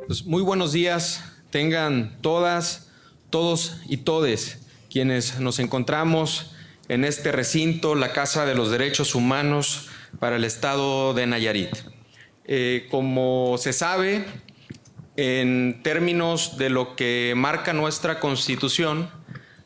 Pues muy buenos días, tengan todas, todos y todes quienes nos encontramos en este recinto, la Casa de los Derechos Humanos para el Estado de Nayarit. Como se sabe, en términos de lo que marca nuestra Constitución,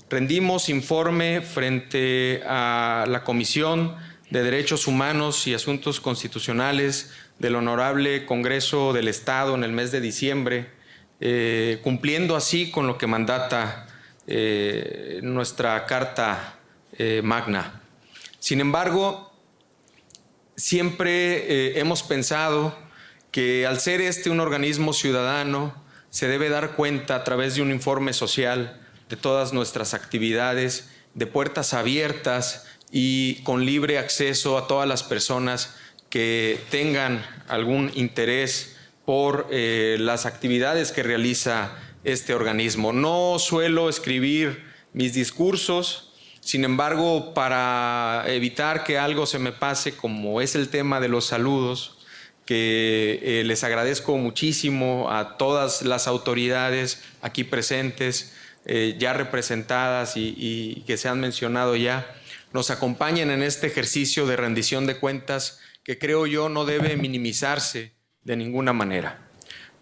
rendimos informe frente a la Comisión de Derechos Humanos y Asuntos Constitucionales del Honorable Congreso del Estado en el mes de diciembre, cumpliendo así con lo que mandata nuestra Carta Magna. Sin embargo, siempre hemos pensado que al ser este un organismo ciudadano, se debe dar cuenta a través de un informe social de todas nuestras actividades, de puertas abiertas y con libre acceso a todas las personas que tengan algún interés por las actividades que realiza este organismo. No suelo escribir mis discursos, sin embargo, para evitar que algo se me pase, como es el tema de los saludos, que les agradezco muchísimo a todas las autoridades aquí presentes, ya representadas y que se han mencionado ya, nos acompañen en este ejercicio de rendición de cuentas que creo yo no debe minimizarse de ninguna manera.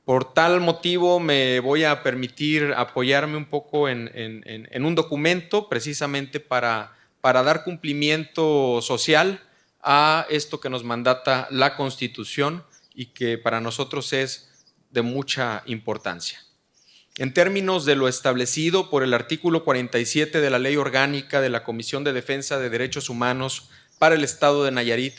Por tal motivo me voy a permitir apoyarme un poco en un documento precisamente para dar cumplimiento social a esto que nos mandata la Constitución y que para nosotros es de mucha importancia. En términos de lo establecido por el artículo 47 de la Ley Orgánica de la Comisión de Defensa de Derechos Humanos para el Estado de Nayarit,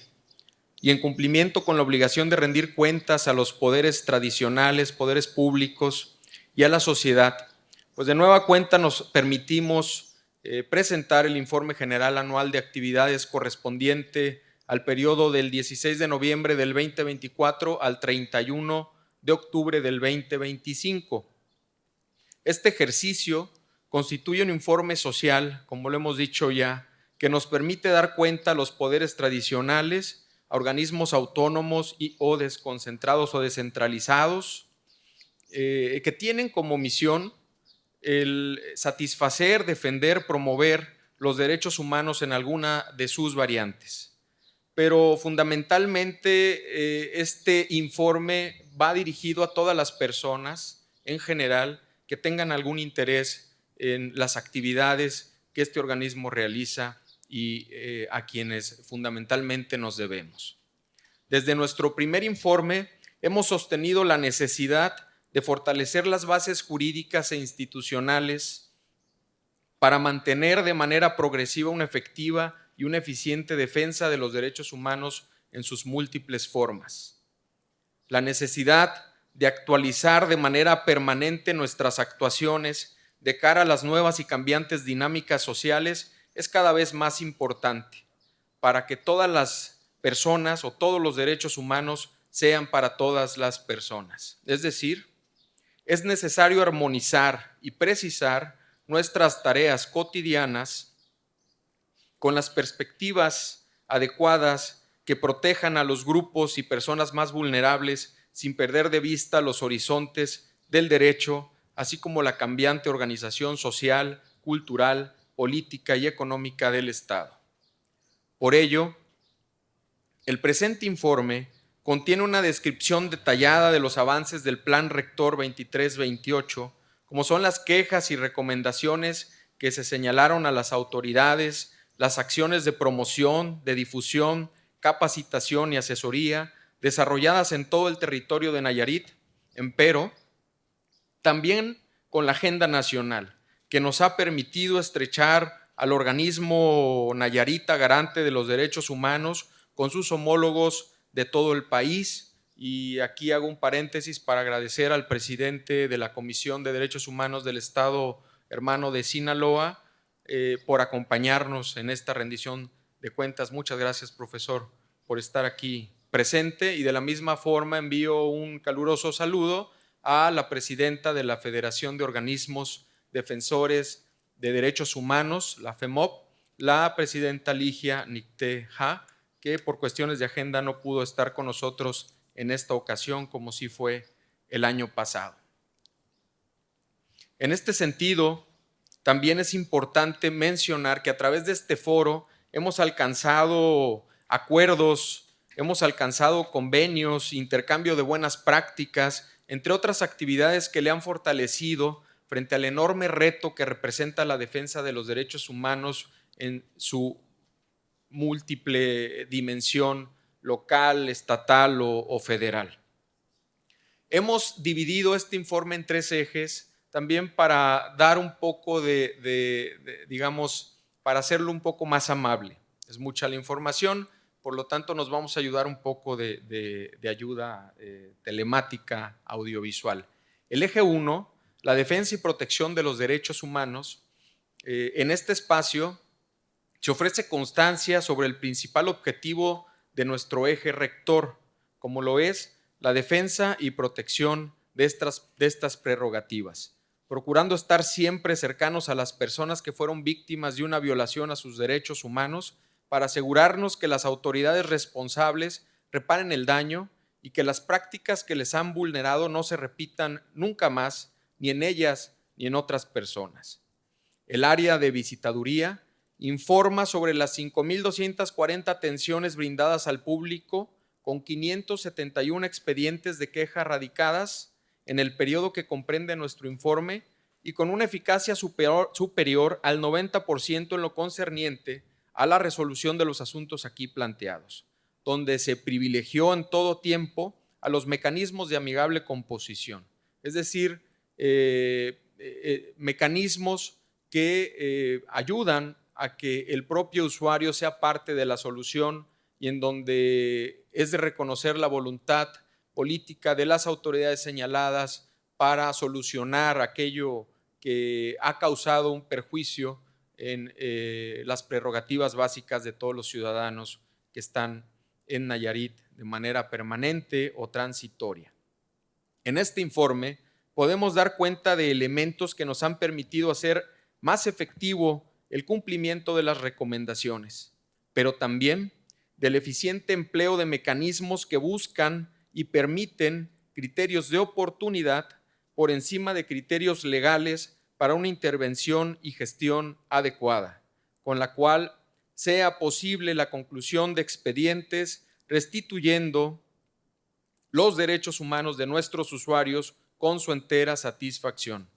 y en cumplimiento con la obligación de rendir cuentas a los poderes tradicionales, poderes públicos y a la sociedad, pues de nueva cuenta nos permitimos presentar el informe general anual de actividades correspondiente al periodo del 16 de noviembre del 2024 al 31 de octubre del 2025. Este ejercicio constituye un informe social, como lo hemos dicho ya, que nos permite dar cuenta a los poderes tradicionales, a organismos autónomos o desconcentrados o descentralizados, que tienen como misión el satisfacer, defender, promover los derechos humanos en alguna de sus variantes. Pero fundamentalmente este informe va dirigido a todas las personas en general que tengan algún interés en las actividades que este organismo realiza y a quienes fundamentalmente nos debemos. Desde nuestro primer informe hemos sostenido la necesidad de fortalecer las bases jurídicas e institucionales para mantener de manera progresiva una efectiva y una eficiente defensa de los derechos humanos en sus múltiples formas. La necesidad de actualizar de manera permanente nuestras actuaciones de cara a las nuevas y cambiantes dinámicas sociales es cada vez más importante para que todas las personas o todos los derechos humanos sean para todas las personas. Es decir, es necesario armonizar y precisar nuestras tareas cotidianas con las perspectivas adecuadas que protejan a los grupos y personas más vulnerables sin perder de vista los horizontes del derecho, así como la cambiante organización social, cultural, política y económica del Estado. Por ello, el presente informe contiene una descripción detallada de los avances del Plan Rector 2328, como son las quejas y recomendaciones que se señalaron a las autoridades, las acciones de promoción, de difusión, capacitación y asesoría desarrolladas en todo el territorio de Nayarit, empero también con la agenda nacional, que nos ha permitido estrechar al organismo Nayarita Garante de los Derechos Humanos con sus homólogos de todo el país. Y aquí hago un paréntesis para agradecer al presidente de la Comisión de Derechos Humanos del Estado hermano de Sinaloa por acompañarnos en esta rendición de cuentas. Muchas gracias, profesor, por estar aquí presente, y de la misma forma envío un caluroso saludo a la presidenta de la Federación de Organismos Defensores de Derechos Humanos, la FEMOP, la presidenta Ligia Nicteja, que por cuestiones de agenda no pudo estar con nosotros en esta ocasión, como sí fue el año pasado. En este sentido, también es importante mencionar que a través de este foro hemos alcanzado acuerdos, hemos alcanzado convenios, intercambio de buenas prácticas, entre otras actividades que le han fortalecido frente al enorme reto que representa la defensa de los derechos humanos en su múltiple dimensión local, estatal o federal. Hemos dividido este informe en 3 ejes, también para dar un poco digamos, para hacerlo un poco más amable. Es mucha la información, por lo tanto nos vamos a ayudar un poco de ayuda telemática, audiovisual. El eje 1, la defensa y protección de los derechos humanos. En este espacio se ofrece constancia sobre el principal objetivo de nuestro eje rector, como lo es la defensa y protección de estas prerrogativas, procurando estar siempre cercanos a las personas que fueron víctimas de una violación a sus derechos humanos para asegurarnos que las autoridades responsables reparen el daño y que las prácticas que les han vulnerado no se repitan nunca más, ni en ellas ni en otras personas. El área de visitaduría informa sobre las 5.240 atenciones brindadas al público con 571 expedientes de queja radicadas en el periodo que comprende nuestro informe y con una eficacia superior al 90% en lo concerniente a la resolución de los asuntos aquí planteados, donde se privilegió en todo tiempo a los mecanismos de amigable composición, es decir, mecanismos que ayudan a que el propio usuario sea parte de la solución y en donde es de reconocer la voluntad política de las autoridades señaladas para solucionar aquello que ha causado un perjuicio en las prerrogativas básicas de todos los ciudadanos que están en Nayarit de manera permanente o transitoria. En este informe podemos dar cuenta de elementos que nos han permitido hacer más efectivo el cumplimiento de las recomendaciones, pero también del eficiente empleo de mecanismos que buscan y permiten criterios de oportunidad por encima de criterios legales para una intervención y gestión adecuada, con la cual sea posible la conclusión de expedientes restituyendo los derechos humanos de nuestros usuarios con su entera satisfacción,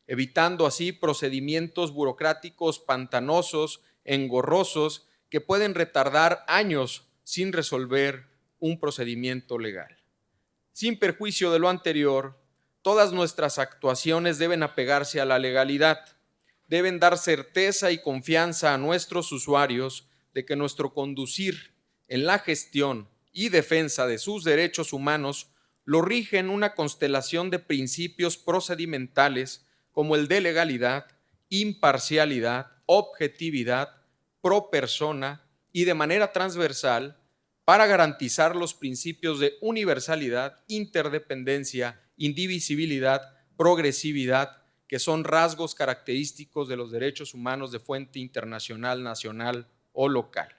evitando así procedimientos burocráticos pantanosos, engorrosos, que pueden retardar años sin resolver un procedimiento legal. Sin perjuicio de lo anterior, todas nuestras actuaciones deben apegarse a la legalidad, deben dar certeza y confianza a nuestros usuarios de que nuestro conducir en la gestión y defensa de sus derechos humanos lo rigen una constelación de principios procedimentales como el de legalidad, imparcialidad, objetividad, pro persona y de manera transversal para garantizar los principios de universalidad, interdependencia, indivisibilidad, progresividad, que son rasgos característicos de los derechos humanos de fuente internacional, nacional o local.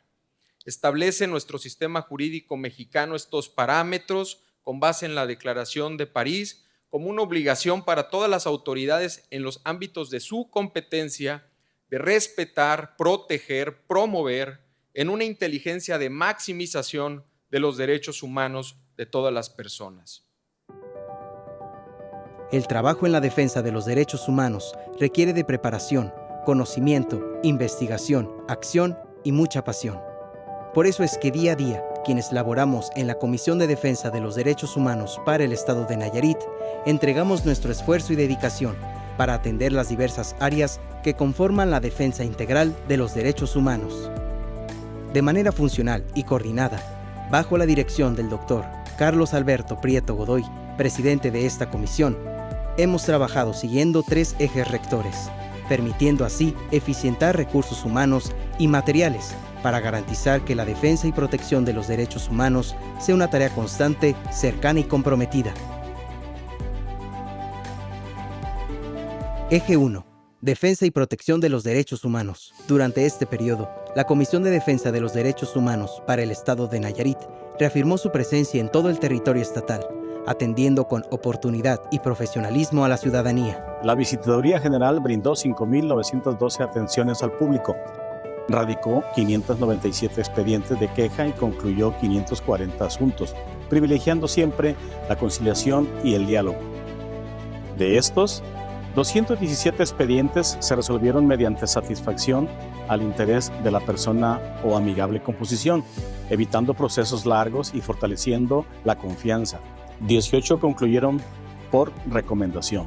Establece nuestro sistema jurídico mexicano estos parámetros con base en la Declaración de París como una obligación para todas las autoridades en los ámbitos de su competencia de respetar, proteger, promover en una inteligencia de maximización de los derechos humanos de todas las personas. El trabajo en la defensa de los derechos humanos requiere de preparación, conocimiento, investigación, acción y mucha pasión. Por eso es que día a día, quienes laboramos en la Comisión de Defensa de los Derechos Humanos para el Estado de Nayarit, entregamos nuestro esfuerzo y dedicación para atender las diversas áreas que conforman la defensa integral de los derechos humanos. De manera funcional y coordinada, bajo la dirección del Dr. Carlos Alberto Prieto Godoy, presidente de esta comisión, hemos trabajado siguiendo 3 ejes rectores, permitiendo así eficientar recursos humanos y materiales para garantizar que la defensa y protección de los derechos humanos sea una tarea constante, cercana y comprometida. Eje 1. Defensa y protección de los derechos humanos. Durante este periodo, La Comisión de Defensa de los Derechos Humanos para el Estado de Nayarit reafirmó su presencia en todo el territorio estatal, atendiendo con oportunidad y profesionalismo a la ciudadanía. La Visitaduría General brindó 5.912 atenciones al público, radicó 597 expedientes de queja y concluyó 540 asuntos, privilegiando siempre la conciliación y el diálogo. De estos, 217 expedientes se resolvieron mediante satisfacción al interés de la persona o amigable composición, evitando procesos largos y fortaleciendo la confianza. 18 concluyeron por recomendación.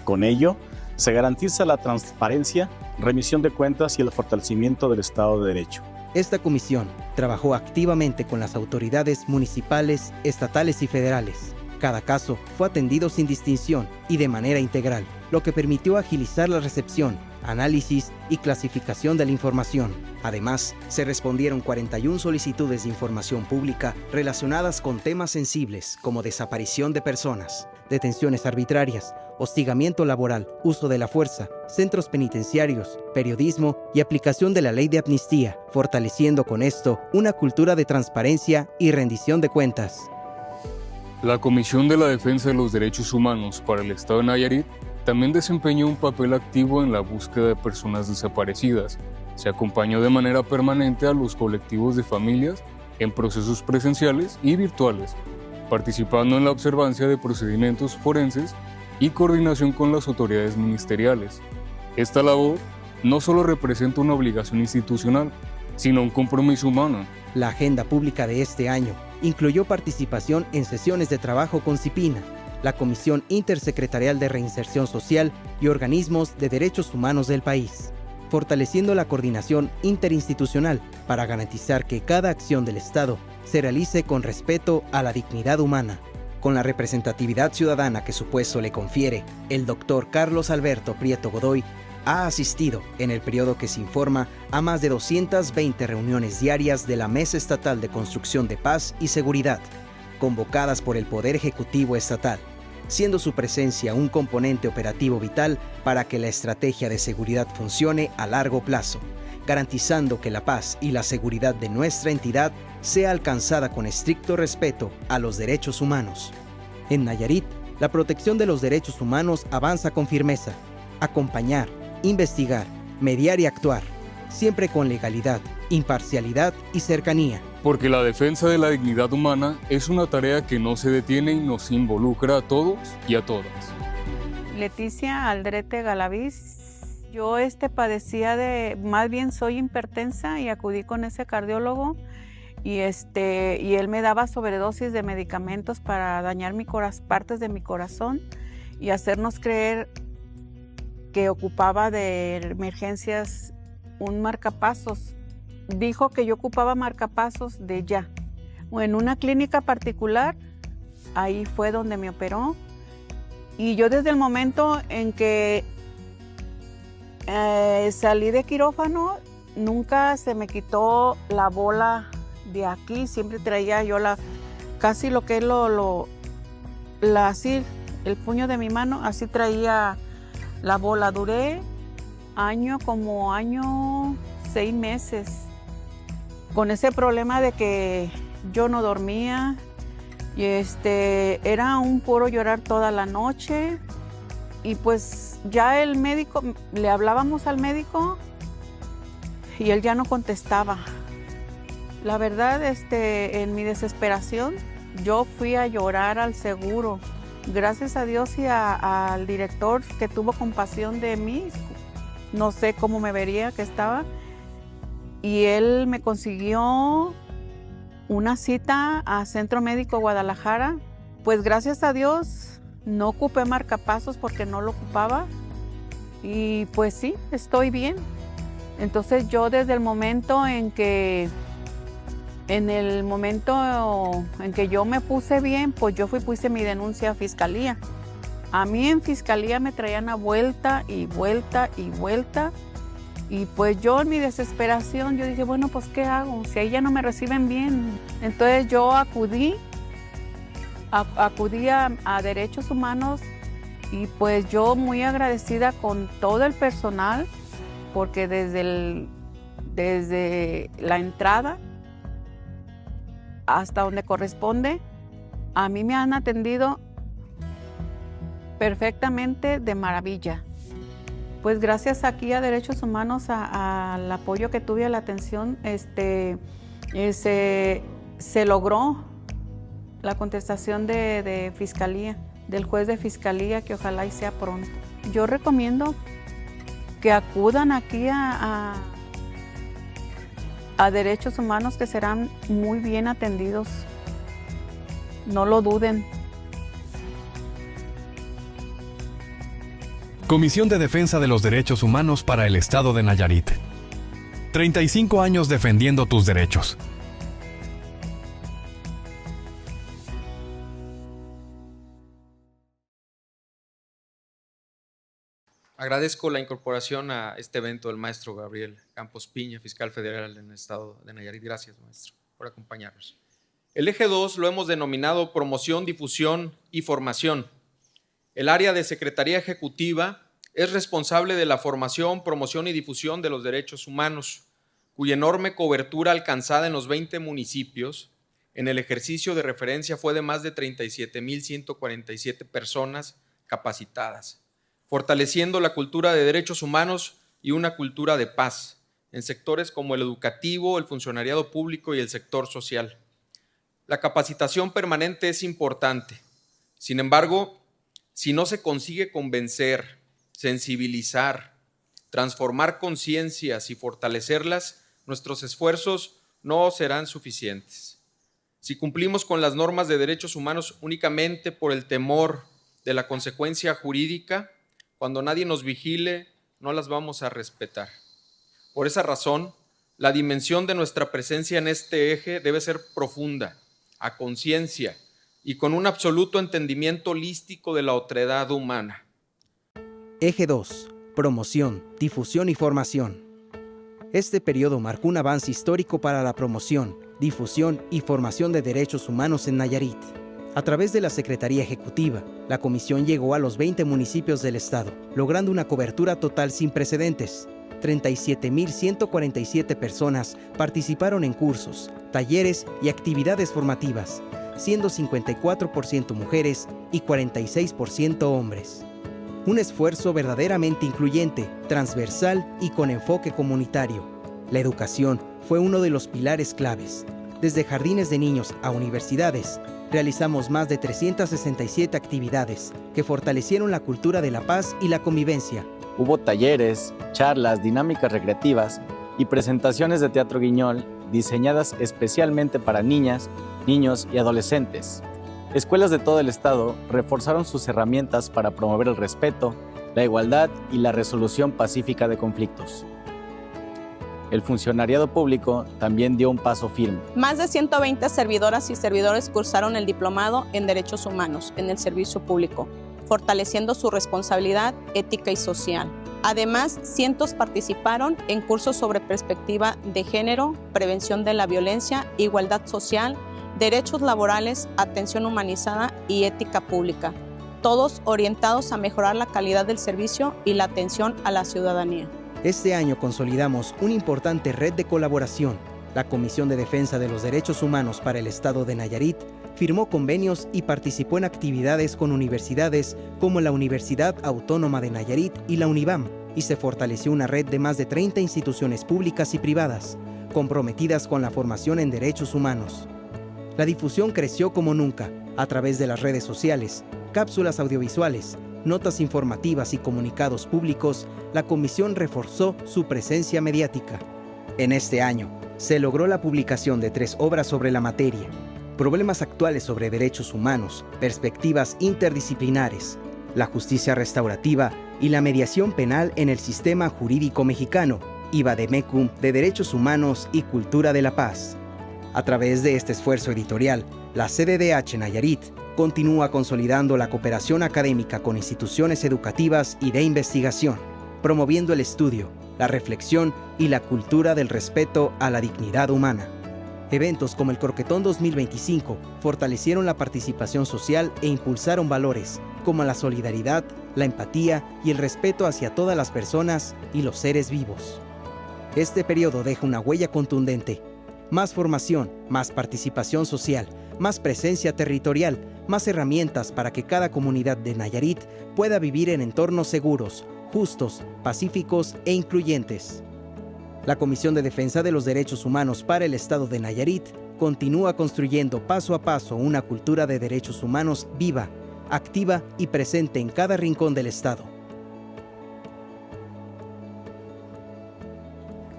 Con ello, se garantiza la transparencia, remisión de cuentas y el fortalecimiento del Estado de Derecho. Esta comisión trabajó activamente con las autoridades municipales, estatales y federales. Cada caso fue atendido sin distinción y de manera integral, lo que permitió agilizar la recepción, análisis y clasificación de la información. Además, se respondieron 41 solicitudes de información pública relacionadas con temas sensibles como desaparición de personas, detenciones arbitrarias, hostigamiento laboral, uso de la fuerza, centros penitenciarios, periodismo y aplicación de la ley de amnistía, fortaleciendo con esto una cultura de transparencia y rendición de cuentas. La Comisión de la Defensa de los Derechos Humanos para el Estado de Nayarit también desempeñó un papel activo en la búsqueda de personas desaparecidas. Se acompañó de manera permanente a los colectivos de familias en procesos presenciales y virtuales, participando en la observancia de procedimientos forenses y coordinación con las autoridades ministeriales. Esta labor no solo representa una obligación institucional, sino un compromiso humano. La agenda pública de este año incluyó participación en sesiones de trabajo con CIPINA, la Comisión Intersecretarial de Reinserción Social y organismos de derechos humanos del país, fortaleciendo la coordinación interinstitucional para garantizar que cada acción del Estado se realice con respeto a la dignidad humana. Con la representatividad ciudadana que su puesto le confiere, el doctor Carlos Alberto Prieto Godoy ha asistido, en el periodo que se informa, a más de 220 reuniones diarias de la Mesa Estatal de Construcción de Paz y Seguridad, convocadas por el Poder Ejecutivo Estatal, siendo su presencia un componente operativo vital para que la estrategia de seguridad funcione a largo plazo, garantizando que la paz y la seguridad de nuestra entidad sea alcanzada con estricto respeto a los derechos humanos. En Nayarit, la protección de los derechos humanos avanza con firmeza. Acompañar, investigar, mediar y actuar, siempre con legalidad, imparcialidad y cercanía. Porque la defensa de la dignidad humana es una tarea que no se detiene y nos involucra a todos y a todas. Leticia Aldrete Galaviz. Yo padecía más bien soy hipertensa y acudí con ese cardiólogo y él me daba sobredosis de medicamentos para dañar partes de mi corazón y hacernos creer que ocupaba de emergencias un marcapasos. Dijo que yo ocupaba marcapasos de ya. En una clínica particular, ahí fue donde me operó. Y yo desde el momento en que salí de quirófano, nunca se me quitó la bola de aquí. Siempre traía yo casi lo que es así, el puño de mi mano, así traía la bola. Duré como año 6 meses con ese problema de que yo no dormía y era un puro llorar toda la noche y pues ya el médico, le hablábamos al médico y él ya no contestaba. La verdad, en mi desesperación, yo fui a llorar al seguro. Gracias a Dios y al director que tuvo compasión de mí, no sé cómo me vería que estaba, y él me consiguió una cita a Centro Médico Guadalajara. Pues gracias a Dios no ocupé marcapasos porque no lo ocupaba y pues sí, estoy bien. Entonces yo desde el momento en que yo me puse bien, pues yo puse mi denuncia a Fiscalía. A mí en Fiscalía me traían a vuelta y vuelta y vuelta. Y pues yo en mi desesperación, yo dije, bueno, pues ¿qué hago? Si ahí ya no me reciben bien. Entonces yo acudí a Derechos Humanos y pues yo muy agradecida con todo el personal, porque desde desde la entrada hasta donde corresponde. A mí me han atendido perfectamente de maravilla. Pues gracias aquí a Derechos Humanos, al apoyo que tuve, a la atención, se logró la contestación de Fiscalía, del juez de Fiscalía, que ojalá y sea pronto. Yo recomiendo que acudan aquí a Derechos Humanos, que serán muy bien atendidos. No lo duden. Comisión de Defensa de los Derechos Humanos para el Estado de Nayarit. 35 años defendiendo tus derechos. Agradezco la incorporación a este evento del maestro Gabriel Campos Piña, fiscal federal en el Estado de Nayarit. Gracias, maestro, por acompañarnos. El eje 2 lo hemos denominado promoción, difusión y formación. El área de Secretaría Ejecutiva es responsable de la formación, promoción y difusión de los derechos humanos, cuya enorme cobertura alcanzada en los 20 municipios en el ejercicio de referencia fue de más de 37,147 personas capacitadas, fortaleciendo la cultura de derechos humanos y una cultura de paz en sectores como el educativo, el funcionariado público y el sector social. La capacitación permanente es importante. Sin embargo, si no se consigue convencer, sensibilizar, transformar conciencias y fortalecerlas, nuestros esfuerzos no serán suficientes. Si cumplimos con las normas de derechos humanos únicamente por el temor de la consecuencia jurídica, cuando nadie nos vigile, no las vamos a respetar. Por esa razón, la dimensión de nuestra presencia en este eje debe ser profunda, a conciencia y con un absoluto entendimiento holístico de la otredad humana. Eje 2. Promoción, difusión y formación. Este periodo marcó un avance histórico para la promoción, difusión y formación de derechos humanos en Nayarit. A través de la Secretaría Ejecutiva, la comisión llegó a los 20 municipios del estado, logrando una cobertura total sin precedentes. 37,147 personas participaron en cursos, talleres y actividades formativas, siendo 54% mujeres y 46% hombres. Un esfuerzo verdaderamente incluyente, transversal y con enfoque comunitario. La educación fue uno de los pilares claves. Desde jardines de niños a universidades, realizamos más de 367 actividades que fortalecieron la cultura de la paz y la convivencia. Hubo talleres, charlas, dinámicas recreativas y presentaciones de teatro guiñol diseñadas especialmente para niñas, niños y adolescentes. Escuelas de todo el estado reforzaron sus herramientas para promover el respeto, la igualdad y la resolución pacífica de conflictos. El funcionariado público también dio un paso firme. Más de 120 servidoras y servidores cursaron el diplomado en Derechos Humanos en el servicio público, fortaleciendo su responsabilidad ética y social. Además, cientos participaron en cursos sobre perspectiva de género, prevención de la violencia, igualdad social, derechos laborales, atención humanizada y ética pública, todos orientados a mejorar la calidad del servicio y la atención a la ciudadanía. Este año consolidamos una importante red de colaboración. La Comisión de Defensa de los Derechos Humanos para el Estado de Nayarit firmó convenios y participó en actividades con universidades como la Universidad Autónoma de Nayarit y la UNIVAM, y se fortaleció una red de más de 30 instituciones públicas y privadas, comprometidas con la formación en derechos humanos. La difusión creció como nunca, a través de las redes sociales, cápsulas audiovisuales, notas informativas y comunicados públicos. La comisión reforzó su presencia mediática. En este año, se logró la publicación de 3 obras sobre la materia: Problemas actuales sobre derechos humanos, perspectivas interdisciplinares, la justicia restaurativa y la mediación penal en el sistema jurídico mexicano, y Vademecum de derechos humanos y cultura de la paz. A través de este esfuerzo editorial, la CDDH Nayarit continúa consolidando la cooperación académica con instituciones educativas y de investigación, promoviendo el estudio, la reflexión y la cultura del respeto a la dignidad humana. Eventos como el Croquetón 2025 fortalecieron la participación social e impulsaron valores como la solidaridad, la empatía y el respeto hacia todas las personas y los seres vivos. Este periodo deja una huella contundente. Más formación, más participación social, más presencia territorial, más herramientas para que cada comunidad de Nayarit pueda vivir en entornos seguros, justos, pacíficos e incluyentes. La Comisión de Defensa de los Derechos Humanos para el Estado de Nayarit continúa construyendo paso a paso una cultura de derechos humanos viva, activa y presente en cada rincón del Estado.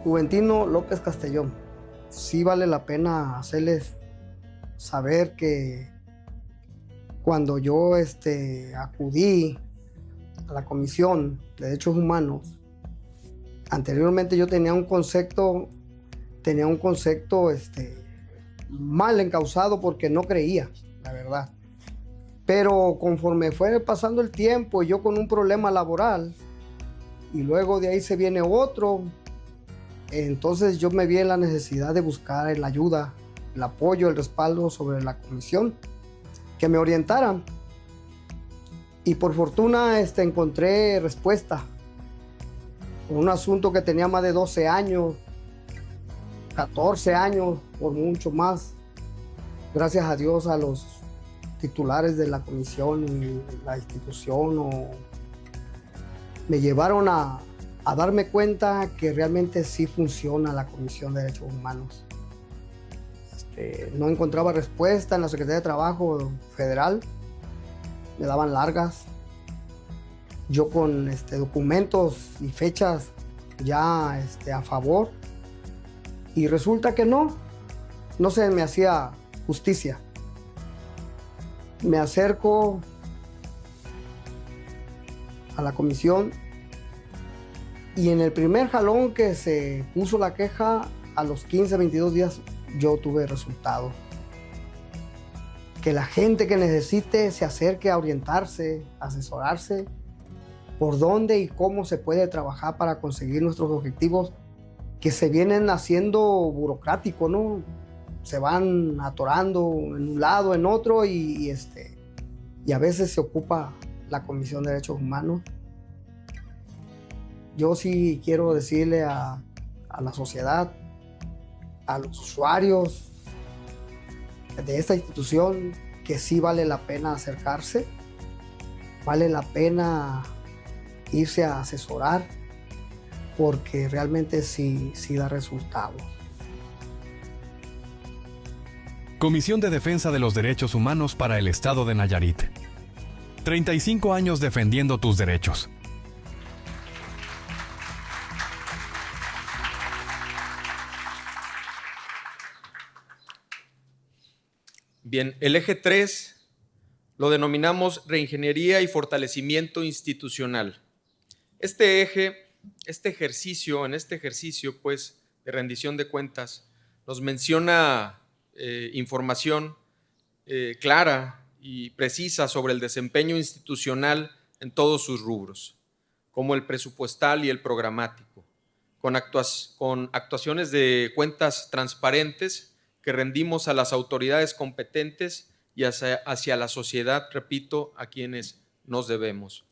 Juventino López Castellón. Sí vale la pena hacerles saber que cuando yo acudí a la Comisión de Derechos Humanos, anteriormente yo tenía un concepto mal encauzado porque no creía, la verdad. Pero conforme fue pasando el tiempo, yo con un problema laboral y luego de ahí se viene otro, entonces yo me vi en la necesidad de buscar la ayuda, el apoyo, el respaldo sobre la comisión, que me orientaran. Y por fortuna encontré respuesta. Un asunto que tenía más de 12 años, 14 años, por mucho más. Gracias a Dios, a los titulares de la comisión y la institución me llevaron a darme cuenta que realmente sí funciona la Comisión de Derechos Humanos. No encontraba respuesta en la Secretaría de Trabajo Federal, me daban largas. Yo con documentos y fechas ya a favor, y resulta que no se me hacía justicia. Me acerco a la comisión y en el primer jalón que se puso la queja, a los 15, 22 días yo tuve resultado. Que la gente que necesite se acerque a orientarse, asesorarse por dónde y cómo se puede trabajar para conseguir nuestros objetivos que se vienen haciendo burocráticos, ¿no? Se van atorando en un lado, en otro y a veces se ocupa la Comisión de Derechos Humanos. Yo sí quiero decirle a la sociedad, a los usuarios de esta institución, que sí vale la pena acercarse, vale la pena irse a asesorar, porque realmente sí da resultados. Comisión de Defensa de los Derechos Humanos para el Estado de Nayarit. 35 años defendiendo tus derechos. Bien, el eje 3 lo denominamos reingeniería y fortalecimiento institucional. En este ejercicio, pues, de rendición de cuentas, nos menciona información clara y precisa sobre el desempeño institucional en todos sus rubros, como el presupuestal y el programático, con actuaciones de cuentas transparentes que rendimos a las autoridades competentes y hacia la sociedad, repito, a quienes nos debemos.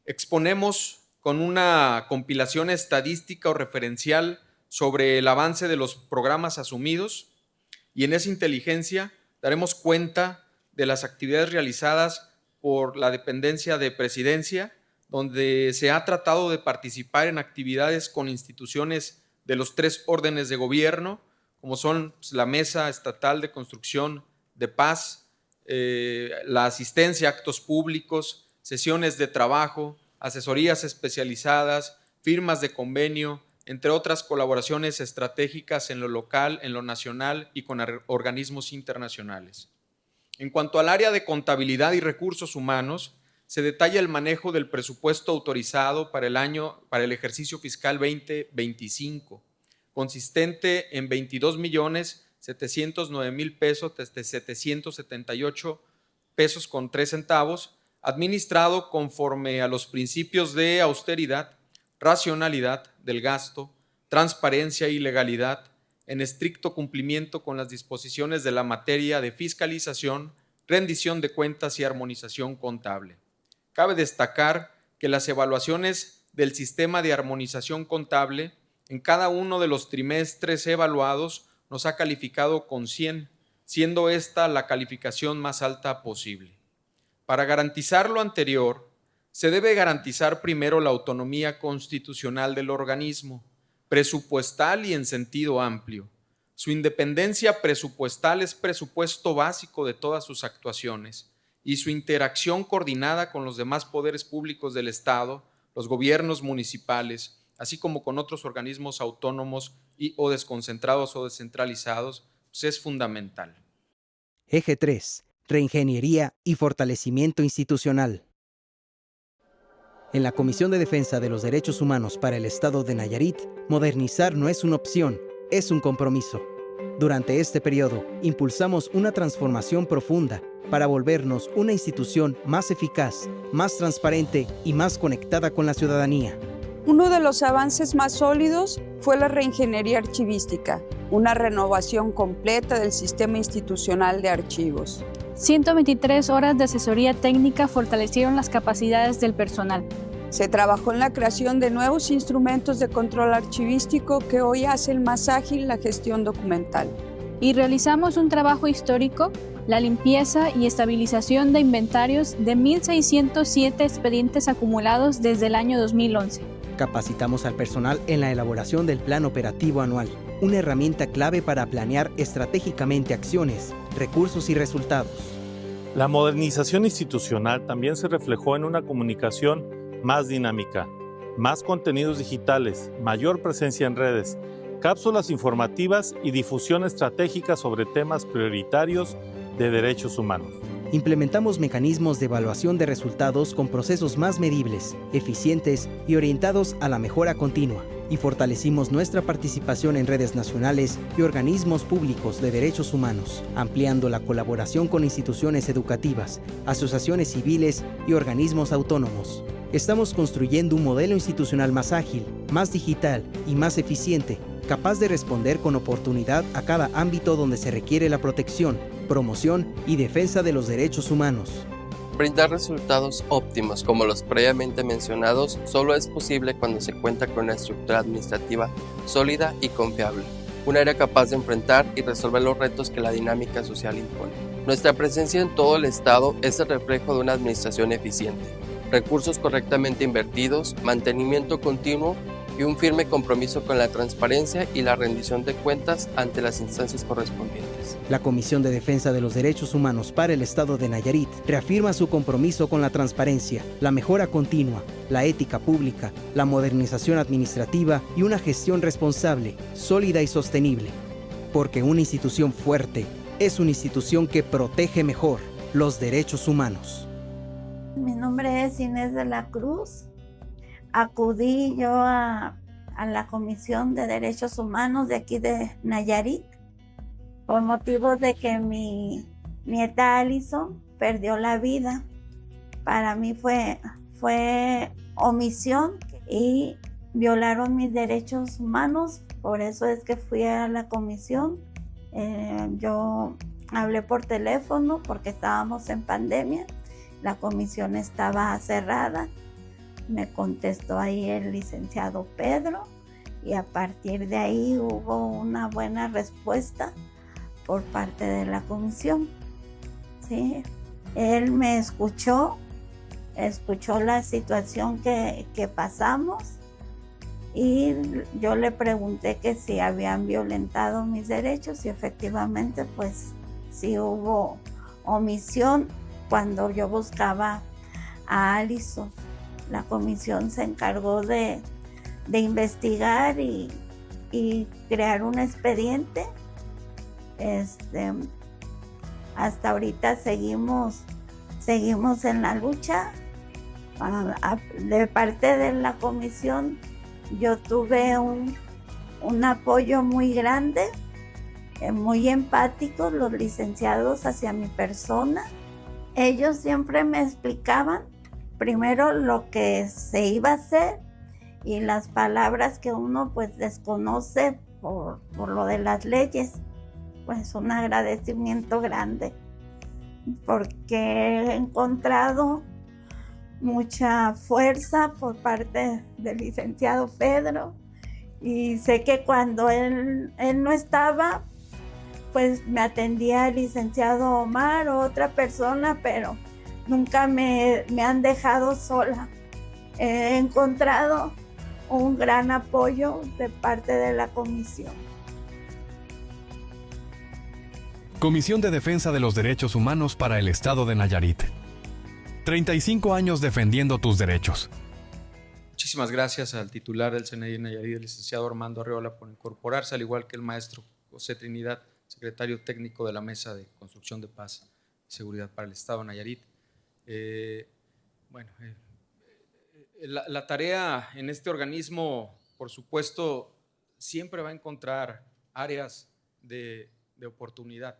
Exponemos con una compilación estadística o referencial sobre el avance de los programas asumidos, y en esa inteligencia daremos cuenta de las actividades realizadas por la dependencia de Presidencia, donde se ha tratado de participar en actividades con instituciones de los 3 órdenes de gobierno, como son la Mesa Estatal de Construcción de Paz, la asistencia a actos públicos, sesiones de trabajo, asesorías especializadas, firmas de convenio, entre otras colaboraciones estratégicas en lo local, en lo nacional y con organismos internacionales. En cuanto al área de contabilidad y recursos humanos, se detalla el manejo del presupuesto autorizado para el ejercicio fiscal 2025, consistente en 22,709,000 pesos desde 778 pesos con 3 centavos, administrado conforme a los principios de austeridad, racionalidad del gasto, transparencia y legalidad, en estricto cumplimiento con las disposiciones de la materia de fiscalización, rendición de cuentas y armonización contable. Cabe destacar que las evaluaciones del sistema de armonización contable En cada uno de los trimestres evaluados nos ha calificado con 100, siendo esta la calificación más alta posible. Para garantizar lo anterior, se debe garantizar primero la autonomía constitucional del organismo, presupuestal y en sentido amplio. Su independencia presupuestal es presupuesto básico de todas sus actuaciones y su interacción coordinada con los demás poderes públicos del Estado, los gobiernos municipales, así como con otros organismos autónomos o desconcentrados o descentralizados, pues es fundamental. Eje 3. Reingeniería y fortalecimiento institucional. En la Comisión de Defensa de los Derechos Humanos para el Estado de Nayarit, modernizar no es una opción, es un compromiso. Durante este periodo, impulsamos una transformación profunda para volvernos una institución más eficaz, más transparente y más conectada con la ciudadanía. Uno de los avances más sólidos fue la reingeniería archivística, una renovación completa del sistema institucional de archivos. 123 horas de asesoría técnica fortalecieron las capacidades del personal. Se trabajó en la creación de nuevos instrumentos de control archivístico que hoy hacen más ágil la gestión documental. Y realizamos un trabajo histórico, la limpieza y estabilización de inventarios de 1.607 expedientes acumulados desde el año 2011. Capacitamos al personal en la elaboración del Plan Operativo Anual, una herramienta clave para planear estratégicamente acciones, recursos y resultados. La modernización institucional también se reflejó en una comunicación más dinámica, más contenidos digitales, mayor presencia en redes, cápsulas informativas y difusión estratégica sobre temas prioritarios de derechos humanos. Implementamos mecanismos de evaluación de resultados con procesos más medibles, eficientes y orientados a la mejora continua. Y fortalecimos nuestra participación en redes nacionales y organismos públicos de derechos humanos, ampliando la colaboración con instituciones educativas, asociaciones civiles y organismos autónomos. Estamos construyendo un modelo institucional más ágil, más digital y más eficiente, capaz de responder con oportunidad a cada ámbito donde se requiere la protección, promoción y defensa de los derechos humanos. Brindar resultados óptimos como los previamente mencionados solo es posible cuando se cuenta con una estructura administrativa sólida y confiable, un área capaz de enfrentar y resolver los retos que la dinámica social impone. Nuestra presencia en todo el Estado es el reflejo de una administración eficiente, recursos correctamente invertidos, mantenimiento continuo y un firme compromiso con la transparencia y la rendición de cuentas ante las instancias correspondientes. La Comisión de Defensa de los Derechos Humanos para el Estado de Nayarit reafirma su compromiso con la transparencia, la mejora continua, la ética pública, la modernización administrativa y una gestión responsable, sólida y sostenible. Porque una institución fuerte es una institución que protege mejor los derechos humanos. Mi nombre es Inés de la Cruz. Acudí yo a la Comisión de Derechos Humanos de aquí de Nayarit por motivo de que mi nieta Alison perdió la vida. Para mí fue omisión y violaron mis derechos humanos, por eso es que fui a la comisión. Yo hablé por teléfono porque estábamos en pandemia, la comisión estaba cerrada. Me contestó ahí el licenciado Pedro y a partir de ahí hubo una buena respuesta por parte de la comisión. ¿Sí? Él me escuchó la situación que pasamos y yo le pregunté que si habían violentado mis derechos y efectivamente pues sí hubo omisión cuando yo buscaba a Alison. La comisión se encargó de investigar y crear un expediente. Hasta ahorita seguimos en la lucha. De parte de la comisión yo tuve un apoyo muy grande, muy empático, los licenciados hacia mi persona. Ellos siempre me explicaban primero lo que se iba a hacer y las palabras que uno pues desconoce por lo de las leyes. Pues un agradecimiento grande porque he encontrado mucha fuerza por parte del licenciado Pedro Y sé que cuando él no estaba, pues me atendía el licenciado Omar o otra persona, pero nunca me han dejado sola. He encontrado un gran apoyo de parte de la comisión. Comisión de Defensa de los Derechos Humanos para el Estado de Nayarit. 35 años defendiendo tus derechos. Muchísimas gracias al titular del CNI de Nayarit, el licenciado Armando Arreola, por incorporarse, al igual que el maestro José Trinidad, secretario técnico de la Mesa de Construcción de Paz y Seguridad para el Estado de Nayarit. La tarea en este organismo, por supuesto, siempre va a encontrar áreas de oportunidad.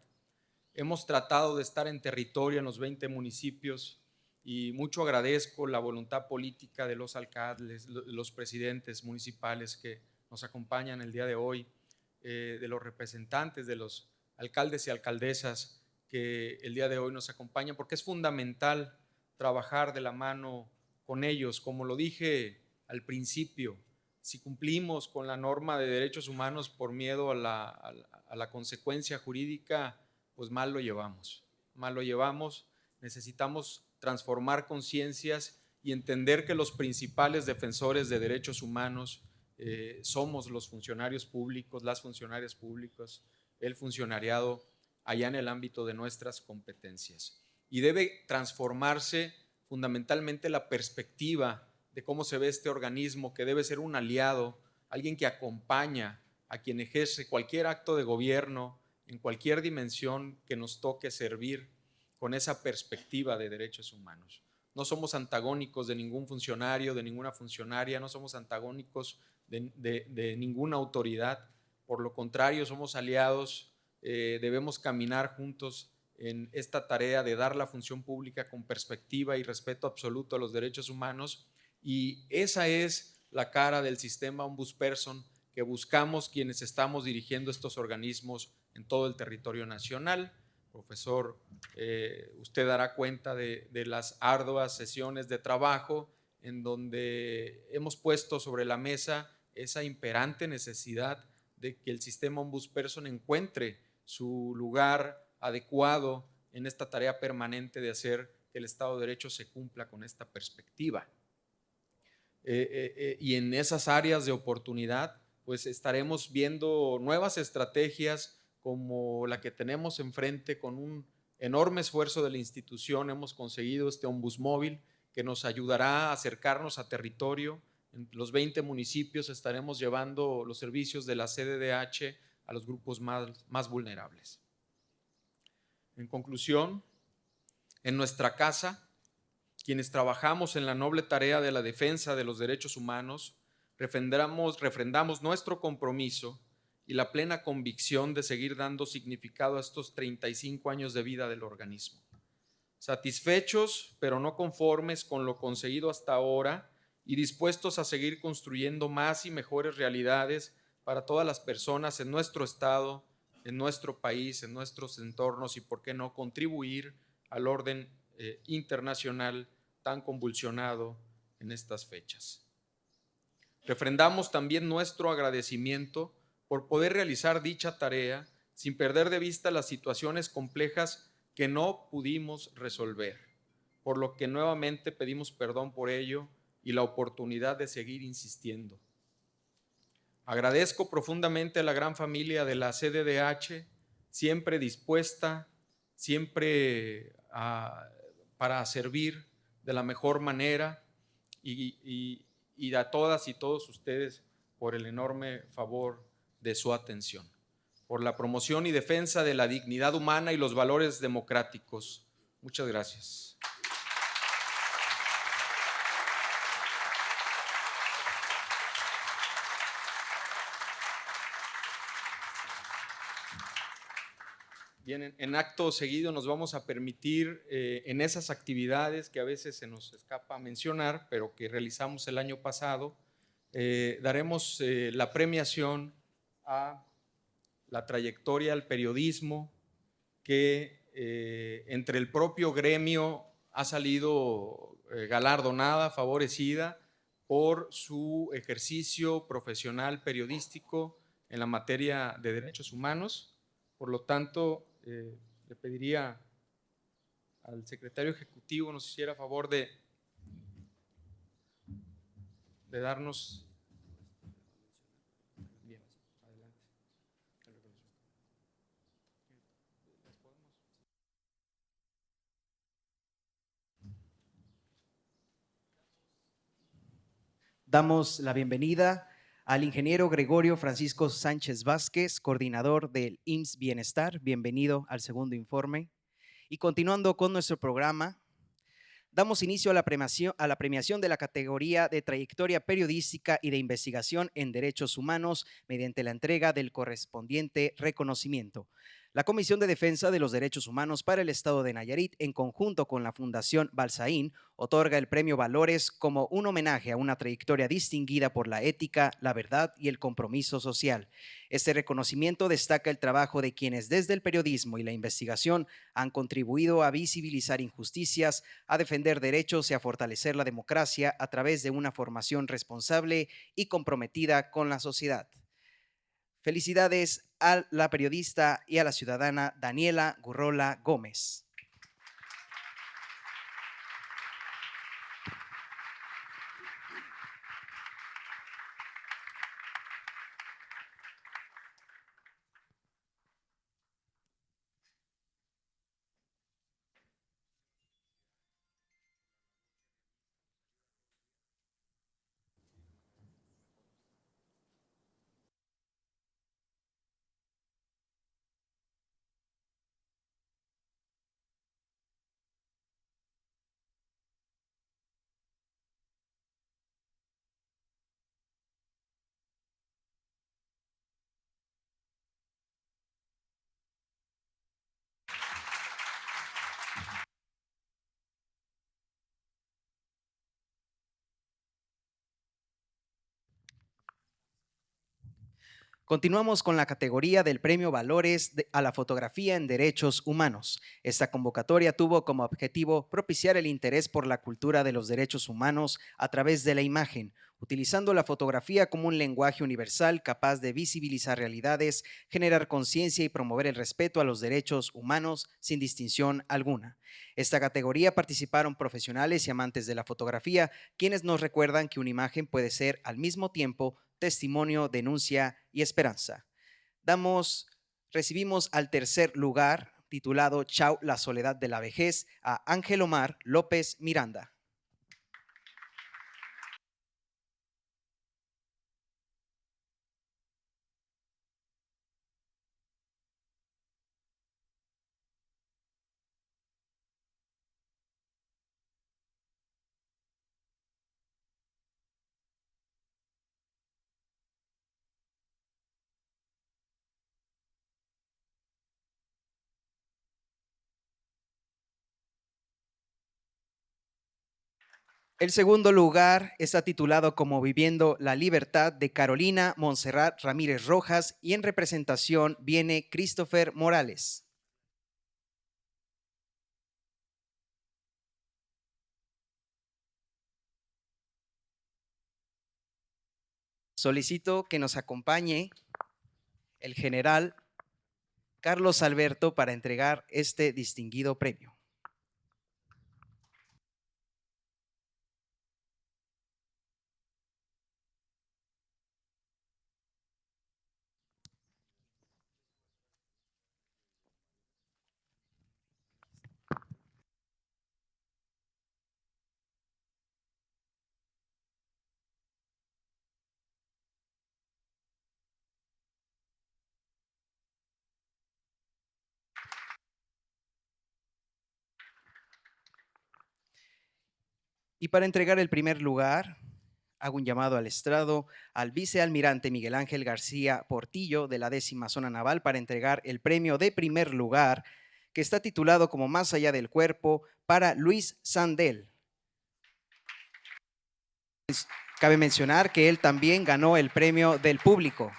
Hemos tratado de estar en territorio en los 20 municipios y mucho agradezco la voluntad política de los alcaldes, los presidentes municipales que nos acompañan el día de hoy, de los representantes de los alcaldes y alcaldesas que el día de hoy nos acompañan, porque es fundamental trabajar de la mano con ellos. Como lo dije al principio, si cumplimos con la norma de derechos humanos por miedo a la consecuencia jurídica, pues mal lo llevamos. Necesitamos transformar conciencias y entender que los principales defensores de derechos humanos somos los funcionarios públicos, las funcionarias públicas, el funcionariado allá en el ámbito de nuestras competencias. Y debe transformarse fundamentalmente la perspectiva de cómo se ve este organismo, que debe ser un aliado, alguien que acompaña a quien ejerce cualquier acto de gobierno en cualquier dimensión que nos toque servir con esa perspectiva de derechos humanos. No somos antagónicos de ningún funcionario, de ninguna funcionaria, no somos antagónicos de ninguna autoridad. Por lo contrario, somos aliados, debemos caminar juntos en esta tarea de dar la función pública con perspectiva y respeto absoluto a los derechos humanos, y esa es la cara del sistema Ombudsperson que buscamos quienes estamos dirigiendo estos organismos en todo el territorio nacional. Profesor, usted dará cuenta de las arduas sesiones de trabajo en donde hemos puesto sobre la mesa esa imperante necesidad de que el sistema Ombudsperson encuentre su lugar adecuado en esta tarea permanente de hacer que el Estado de Derecho se cumpla con esta perspectiva. Y en esas áreas de oportunidad, pues estaremos viendo nuevas estrategias como la que tenemos enfrente. Con un enorme esfuerzo de la institución hemos conseguido este Ombudsmóvil que nos ayudará a acercarnos a territorio. En los 20 municipios estaremos llevando los servicios de la CDDH a los grupos más vulnerables. En conclusión, en nuestra casa, quienes trabajamos en la noble tarea de la defensa de los derechos humanos, refrendamos nuestro compromiso y la plena convicción de seguir dando significado a estos 35 años de vida del organismo. Satisfechos, pero no conformes con lo conseguido hasta ahora y dispuestos a seguir construyendo más y mejores realidades para todas las personas en nuestro estado, en nuestro país, en nuestros entornos, y por qué no contribuir al orden internacional tan convulsionado en estas fechas. Refrendamos también nuestro agradecimiento por poder realizar dicha tarea sin perder de vista las situaciones complejas que no pudimos resolver, por lo que nuevamente pedimos perdón por ello y la oportunidad de seguir insistiendo. Agradezco profundamente a la gran familia de la CDDH, siempre dispuesta, siempre para servir de la mejor manera, y a todas y todos ustedes por el enorme favor de su atención, por la promoción y defensa de la dignidad humana y los valores democráticos. Muchas gracias. Bien, en acto seguido nos vamos a permitir en esas actividades que a veces se nos escapa mencionar, pero que realizamos el año pasado, daremos la premiación a la trayectoria al periodismo que entre el propio gremio ha salido galardonada, favorecida por su ejercicio profesional periodístico en la materia de derechos humanos. Por lo tanto, le pediría al secretario ejecutivo nos hiciera favor de darnos. Bien, adelante. Damos la bienvenida al ingeniero Gregorio Francisco Sánchez Vázquez, coordinador del IMSS Bienestar. Bienvenido al segundo informe. Y continuando con nuestro programa, damos inicio a la premiación de la categoría de trayectoria periodística y de investigación en derechos humanos mediante la entrega del correspondiente reconocimiento. La Comisión de Defensa de los Derechos Humanos para el Estado de Nayarit, en conjunto con la Fundación Balsaín, otorga el Premio Valores como un homenaje a una trayectoria distinguida por la ética, la verdad y el compromiso social. Este reconocimiento destaca el trabajo de quienes desde el periodismo y la investigación han contribuido a visibilizar injusticias, a defender derechos y a fortalecer la democracia a través de una formación responsable y comprometida con la sociedad. Felicidades a la periodista y a la ciudadana Daniela Gurrola Gómez. Continuamos con la categoría del Premio Valores a la Fotografía en Derechos Humanos. Esta convocatoria tuvo como objetivo propiciar el interés por la cultura de los derechos humanos a través de la imagen, utilizando la fotografía como un lenguaje universal capaz de visibilizar realidades, generar conciencia y promover el respeto a los derechos humanos sin distinción alguna. Esta categoría participaron profesionales y amantes de la fotografía, quienes nos recuerdan que una imagen puede ser al mismo tiempo testimonio, denuncia y esperanza. Recibimos al tercer lugar, titulado Chau, la soledad de la vejez, a Ángel Omar López Miranda. El segundo lugar está titulado como Viviendo la Libertad, de Carolina Montserrat Ramírez Rojas, y en representación viene Christopher Morales. Solicito que nos acompañe el general Carlos Alberto para entregar este distinguido premio. Y para entregar el primer lugar, hago un llamado al estrado al vicealmirante Miguel Ángel García Portillo de la 10ª Zona Naval para entregar el premio de primer lugar, que está titulado como Más allá del cuerpo, para Luis Sandel. Cabe mencionar que él también ganó el premio del público.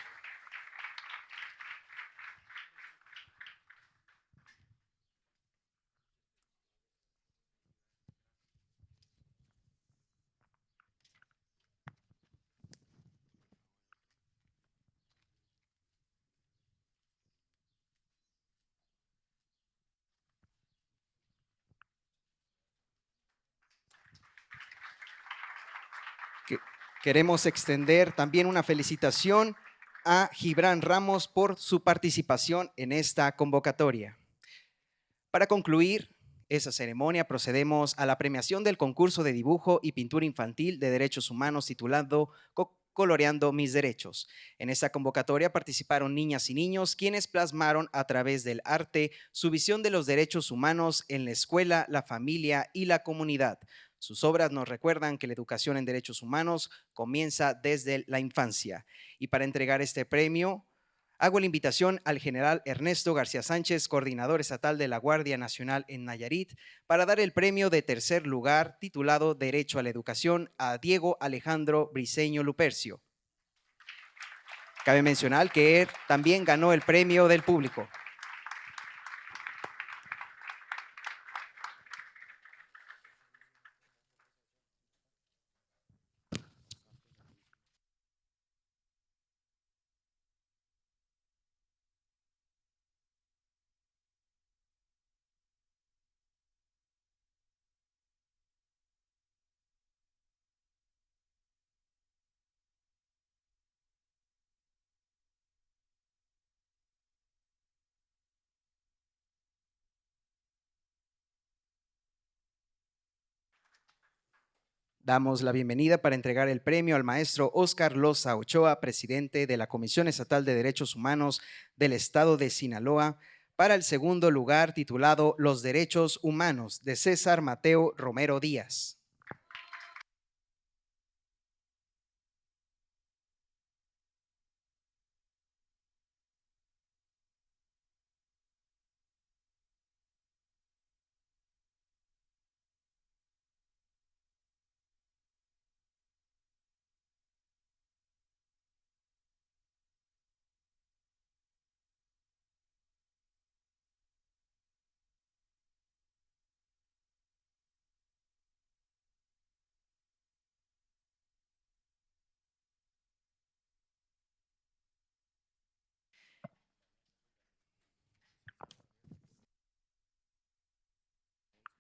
Queremos extender también una felicitación a Gibran Ramos por su participación en esta convocatoria. Para concluir esa ceremonia, procedemos a la premiación del concurso de dibujo y pintura infantil de derechos humanos titulado Coloreando mis derechos. En esta convocatoria participaron niñas y niños quienes plasmaron a través del arte su visión de los derechos humanos en la escuela, la familia y la comunidad. Sus obras nos recuerdan que la educación en derechos humanos comienza desde la infancia. Y para entregar este premio, hago la invitación al general Ernesto García Sánchez, coordinador estatal de la Guardia Nacional en Nayarit, para dar el premio de tercer lugar titulado Derecho a la Educación a Diego Alejandro Briceño Lupercio. Cabe mencionar que él también ganó el premio del público. Damos la bienvenida para entregar el premio al maestro Óscar Loza Ochoa, presidente de la Comisión Estatal de Derechos Humanos del Estado de Sinaloa, para el segundo lugar titulado Los Derechos Humanos de César Mateo Romero Díaz.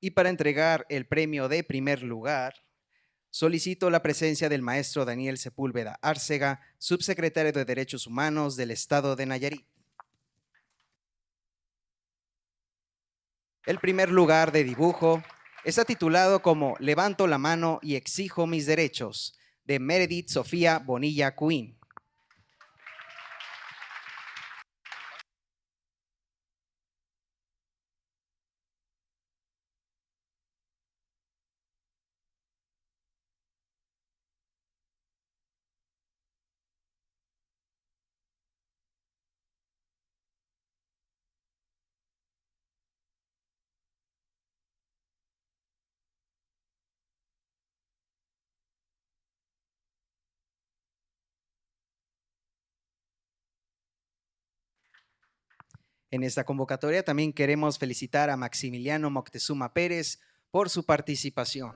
Y para entregar el premio de primer lugar, solicito la presencia del maestro Daniel Sepúlveda Árcega, subsecretario de Derechos Humanos del Estado de Nayarit. El primer lugar de dibujo está titulado como Levanto la mano y exijo mis derechos, de Meredith Sofía Bonilla Queen. En esta convocatoria también queremos felicitar a Maximiliano Moctezuma Pérez por su participación.